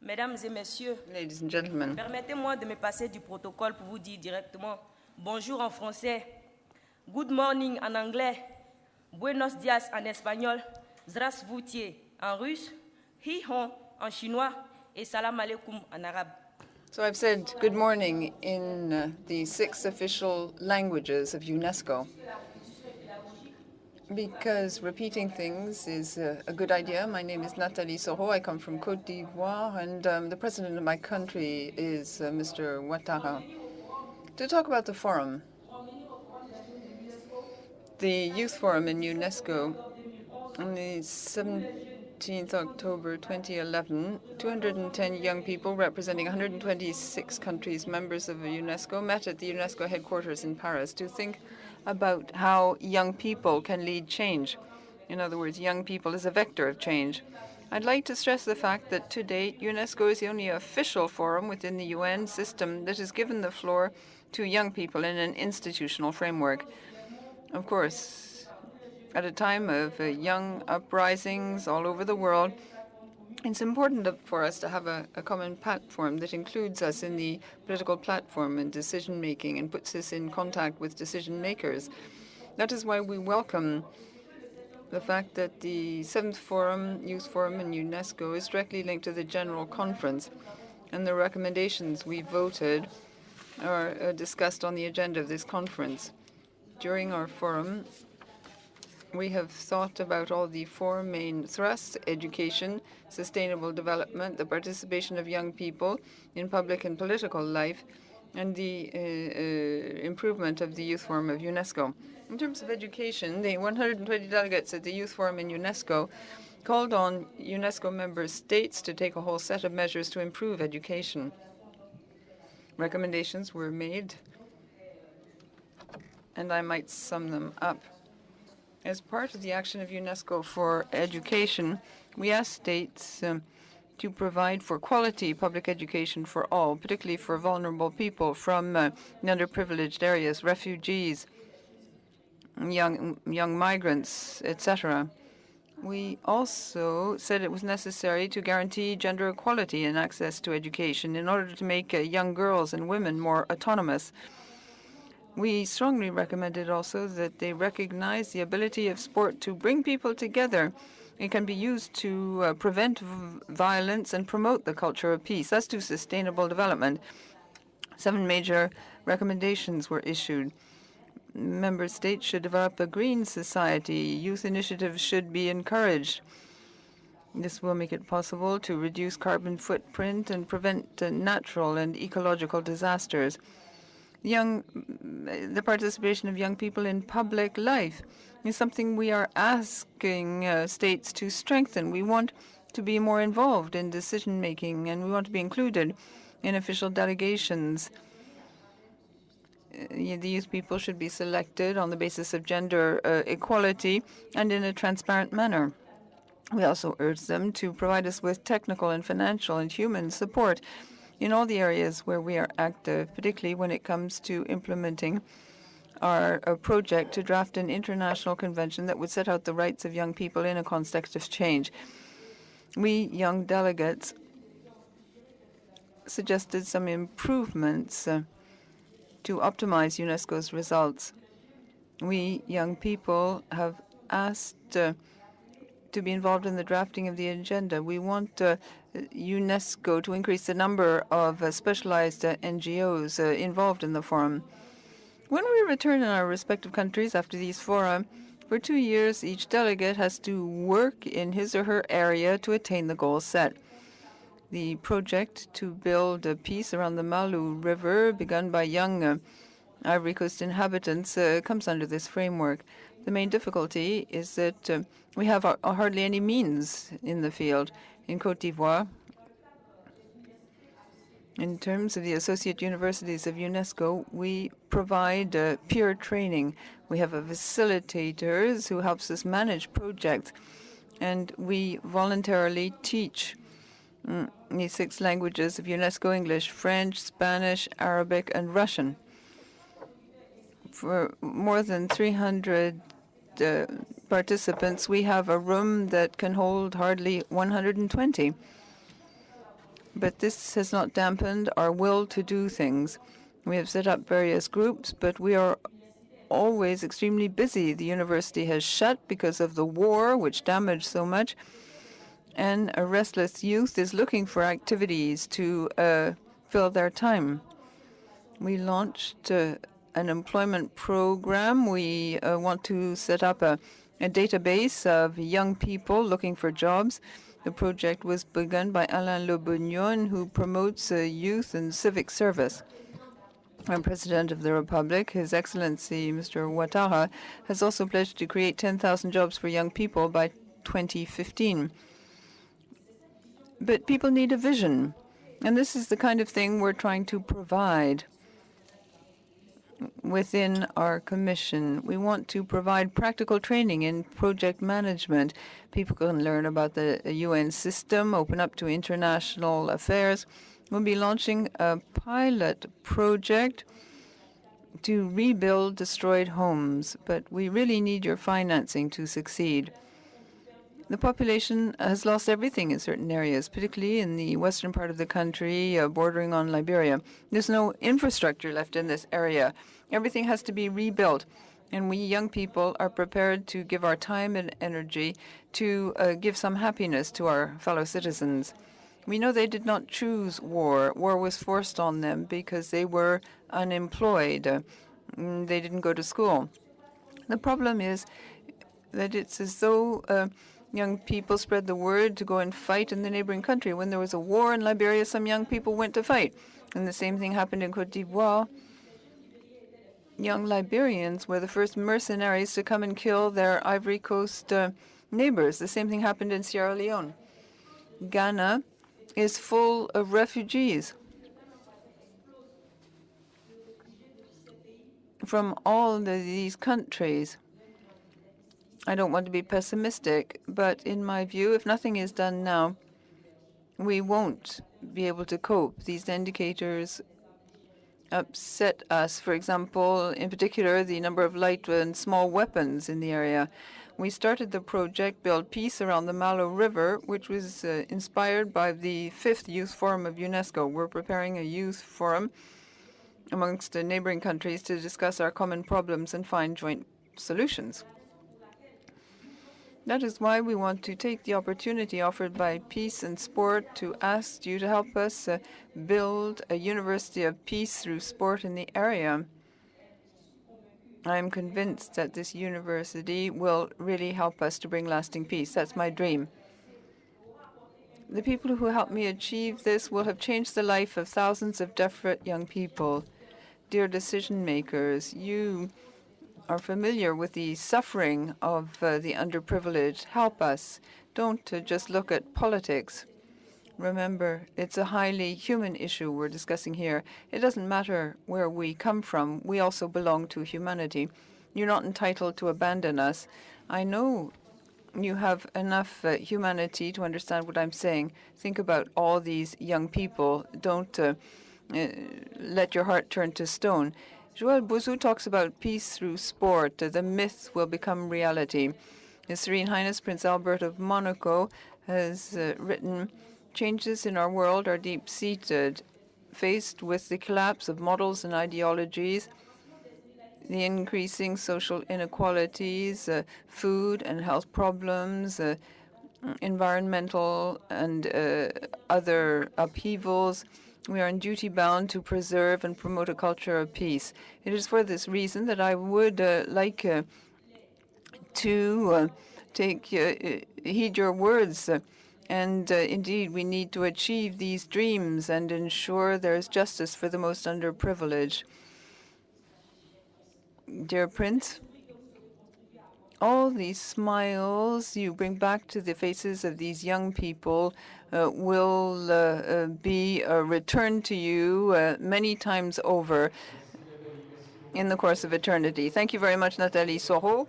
Mesdames et messieurs, Ladies and gentlemen, permettez-moi de me passer du protocole pour vous dire directement bonjour en français, good morning en anglais, buenos dias en espagnol, здравствуйте en russe, hi-hon en chinois et salam alaikum en arabe. so I've said good morning in the 6 official languages of UNESCO because repeating things is a good idea. My name is Nathalie SORO. I come from Côte d'Ivoire, and the president of my country is Mr. Ouattara. To talk about the forum, the Youth Forum in UNESCO, on the 17th October 2011, 210 young people representing 126 countries, members of UNESCO, met at the UNESCO headquarters in Paris to think about how young people can lead change. In other words, young people as a vector of change. I'd like to stress the fact that to date, UNESCO is the only official forum within the UN system that has given the floor to young people in an institutional framework. Of course, at a time of young uprisings all over the world, it's important for us to have a common platform that includes us in the political platform and decision-making and puts us in contact with decision-makers. That is why we welcome the fact that the 7th Forum, Youth Forum in UNESCO, is directly linked to the General Conference, and the recommendations we voted are discussed on the agenda of this conference. During our forum, we have thought about all the 4 main thrusts: education, sustainable development, the participation of young people in public and political life, and the improvement of the Youth Forum of UNESCO. In terms of education, the 120 delegates at the Youth Forum in UNESCO called on UNESCO member states to take a whole set of measures to improve education. Recommendations were made, and I might sum them up. As part of the action of UNESCO for education, we ask states to provide for quality public education for all, particularly for vulnerable people from the underprivileged areas, refugees, young migrants, etc. We also said it was necessary to guarantee gender equality and access to education in order to make young girls and women more autonomous. We strongly recommended also that they recognize the ability of sport to bring people together. It can be used to prevent violence and promote the culture of peace. As to sustainable development, 7 major recommendations were issued. Member states should develop a green society. Youth initiatives should be encouraged. This will make it possible to reduce carbon footprint and prevent natural and ecological disasters. The participation of young people in public life is something we are asking states to strengthen. We want to be more involved in decision-making, and we want to be included in official delegations. The youth people should be selected on the basis of gender equality and in a transparent manner. We also urge them to provide us with technical and financial and human support in all the areas where we are active, particularly when it comes to implementing our project to draft an international convention that would set out the rights of young people in a context of change. We young delegates suggested some improvements to optimize UNESCO's results. We young people have asked to be involved in the drafting of the agenda. We want UNESCO to increase the number of specialized NGOs involved in the forum. When we return in our respective countries after these fora, for 2 years, each delegate has to work in his or her area to attain the goals set. The project to build peace around the Malu River, begun by young Ivory Coast inhabitants, comes under this framework. The main difficulty is that we have hardly any means in the field. In Côte d'Ivoire, in terms of the associate universities of UNESCO, we provide peer training. We have facilitators who helps us manage projects, and we voluntarily teach the 6 languages of UNESCO: English, French, Spanish, Arabic, and Russian. For more than 300 participants, we have a room that can hold hardly 120. But this has not dampened our will to do things. We have set up various groups, but we are always extremely busy. The university has shut because of the war, which damaged so much, and a restless youth is looking for activities to fill their time. We launched an employment program. We want to set up a database of young people looking for jobs. The project was begun by Alain Le Bugnon, who promotes youth and civic service. Our President of the Republic, His Excellency Mr. Ouattara, has also pledged to create 10,000 jobs for young people by 2015. But people need a vision, and this is the kind of thing we're trying to provide within our commission. We want to provide practical training in project management. People can learn about the UN system, open up to international affairs. We'll be launching a pilot project to rebuild destroyed homes, but we really need your financing to succeed. The population has lost everything in certain areas, particularly in the western part of the country bordering on Liberia. There's no infrastructure left in this area. Everything has to be rebuilt, and we young people are prepared to give our time and energy to give some happiness to our fellow citizens. We know they did not choose war. War was forced on them because they were unemployed. They didn't go to school. The problem is that it's as though young people spread the word to go and fight in the neighboring country. When there was a war in Liberia, some young people went to fight. And the same thing happened in Côte d'Ivoire. Young Liberians were the first mercenaries to come and kill their Ivory Coast neighbors. The same thing happened in Sierra Leone. Ghana is full of refugees from all these countries. I don't want to be pessimistic, but in my view, if nothing is done now, we won't be able to cope. These indicators upset us. For example, in particular, the number of light and small weapons in the area. We started the project Build Peace around the Malo River, which was inspired by the 5th Youth Forum of UNESCO. We're preparing a youth forum amongst the neighboring countries to discuss our common problems and find joint solutions. That is why we want to take the opportunity offered by Peace and Sport to ask you to help us build a university of peace through sport in the area. I'm convinced that this university will really help us to bring lasting peace. That's my dream. The people who helped me achieve this will have changed the life of thousands of desperate young people. Dear decision makers, you are familiar with the suffering of the underprivileged. Help us. Don't just look at politics. Remember, it's a highly human issue we're discussing here. It doesn't matter where we come from. We also belong to humanity. You're not entitled to abandon us. I know you have enough humanity to understand what I'm saying. Think about all these young people. Don't let your heart turn to stone. Joël Bouzou talks about peace through sport. The myth will become reality. His Serene Highness Prince Albert of Monaco has written, "Changes in our world are deep-seated. Faced with the collapse of models and ideologies, the increasing social inequalities, food and health problems, environmental and other upheavals, we are in duty bound to preserve and promote a culture of peace." It is for this reason that I would like to heed your words. And indeed, we need to achieve these dreams and ensure there is justice for the most underprivileged. Dear Prince, all these smiles you bring back to the faces of these young people will be returned to you many times over in the course of eternity. Thank you very much, Nathalie SORO.